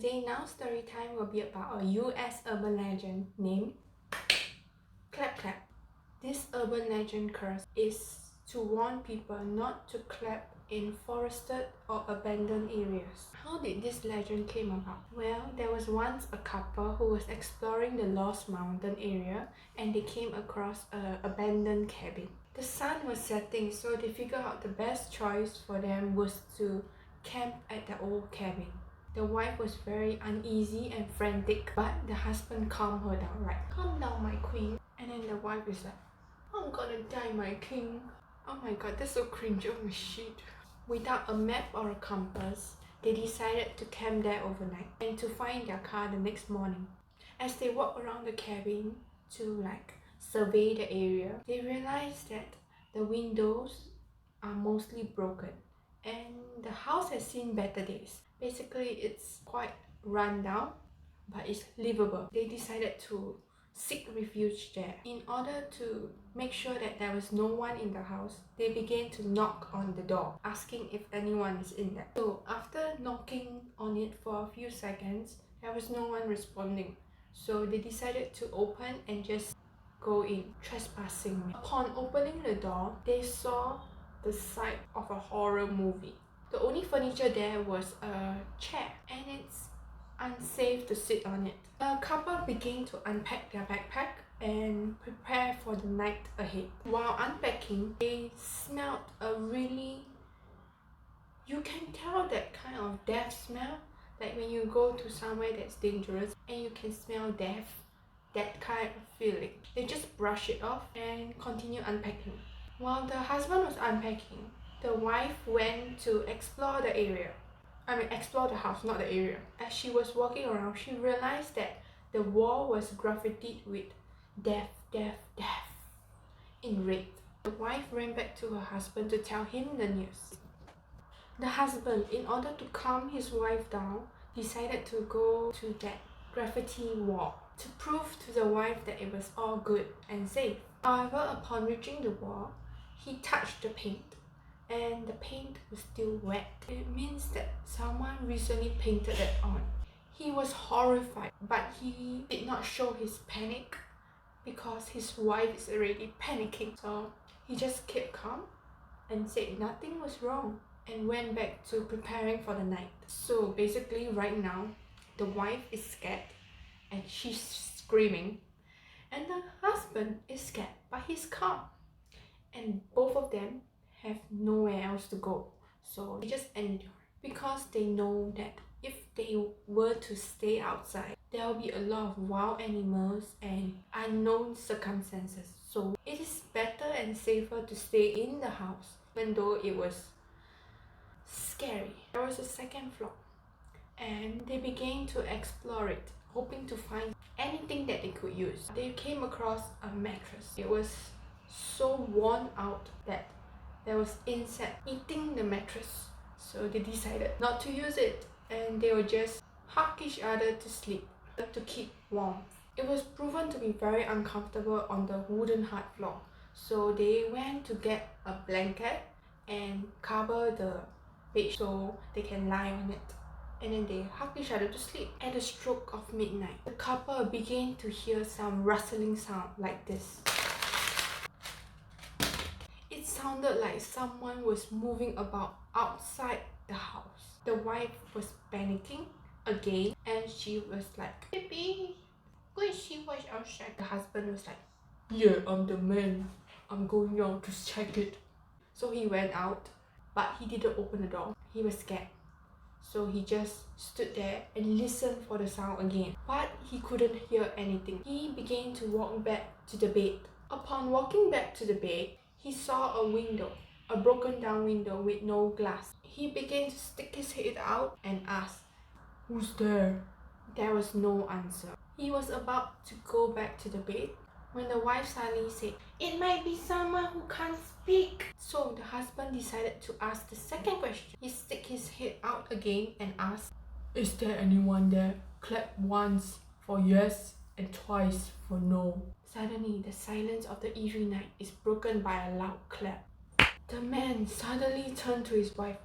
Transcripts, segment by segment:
today now story time will be about a US urban legend named Clap Clap. This urban legend curse is to warn people not to clap in forested or abandoned areas. How did this legend came about? Well, there was once a couple who was exploring the Lost Mountain area and they came across an abandoned cabin. The sun was setting, so they figured out the best choice for them was to camp at the old cabin. The wife was very uneasy and frantic, but the husband calmed her down, right? Calm down, my queen. And then the wife is like, I'm gonna die, my king. Oh my god, that's so cringe. Oh my shit. Without a map or a compass, they decided to camp there overnight and to find their car the next morning. As they walked around the cabin to survey the area, they realized that the windows are mostly broken and the house has seen better days. Basically, it's quite run down, but it's livable. They decided to seek refuge there. In order to make sure that there was no one in the house, they began to knock on the door, asking if anyone is in there. So after knocking on it for a few seconds, there was no one responding. So they decided to open and just go in, trespassing. Upon opening the door, they saw the sight of a horror movie. The only furniture there was a chair, and it's unsafe to sit on it. The couple began to unpack their backpack and prepare for the night ahead. While unpacking, they smelled a really... You can tell that kind of death smell, like when you go to somewhere that's dangerous and you can smell death, that kind of feeling. They just brush it off and continue unpacking. While the husband was unpacking, the wife went to explore the area. Explore the house, not the area. As she was walking around, she realized that the wall was graffitied with death, death, death in red. The wife ran back to her husband to tell him the news. The husband, in order to calm his wife down, decided to go to that graffiti wall to prove to the wife that it was all good and safe. However, upon reaching the wall, he touched the paint and the paint was still wet. It means that someone recently painted it on. He was horrified, but he did not show his panic because his wife is already panicking. So he just kept calm and said nothing was wrong and went back to preparing for the night. So basically right now, the wife is scared and she's screaming, and the husband is scared but he's calm, and both of them have nowhere else to go, so they just endure because they know that if they were to stay outside, there will be a lot of wild animals and unknown circumstances. So it is better and safer to stay in the house, even though it was scary. There was a second floor and they began to explore it, hoping to find anything that they could use. They came across a mattress. It was so worn out that there was insect eating the mattress, so they decided not to use it and they would just hug each other to sleep to keep warm. It was proven to be very uncomfortable on the wooden hard floor, so they went to get a blanket and cover the bed so they can lie on it, and then they hug each other to sleep. At the stroke of midnight, the couple began to hear some rustling sound like this. It sounded like someone was moving about outside the house. The wife was panicking again and she was like, baby, go and see what's outside. The husband was like, yeah, I'm the man, I'm going out to check it. So he went out, but he didn't open the door. He was scared, so he just stood there and listened for the sound again, but he couldn't hear anything. He began to walk back to the bed. Upon walking back to the bed, he saw a window, a broken down window with no glass. He began to stick his head out and ask, who's there? There was no answer. He was about to go back to the bed when the wife suddenly said, it might be someone who can't speak. So the husband decided to ask the second question. He stuck his head out again and asked, is there anyone there? Clap once for yes and twice for no. Suddenly, the silence of the eerie night is broken by a loud clap. The man suddenly turned to his wife.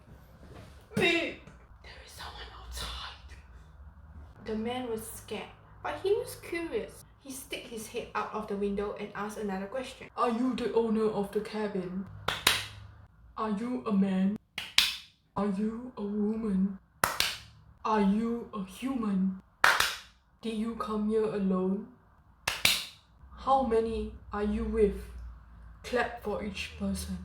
Babe, there is someone outside. The man was scared, but he was curious. He stick his head out of the window and asked another question. Are you the owner of the cabin? Are you a man? Are you a woman? Are you a human? Did you come here alone? How many are you with? Clap for each person.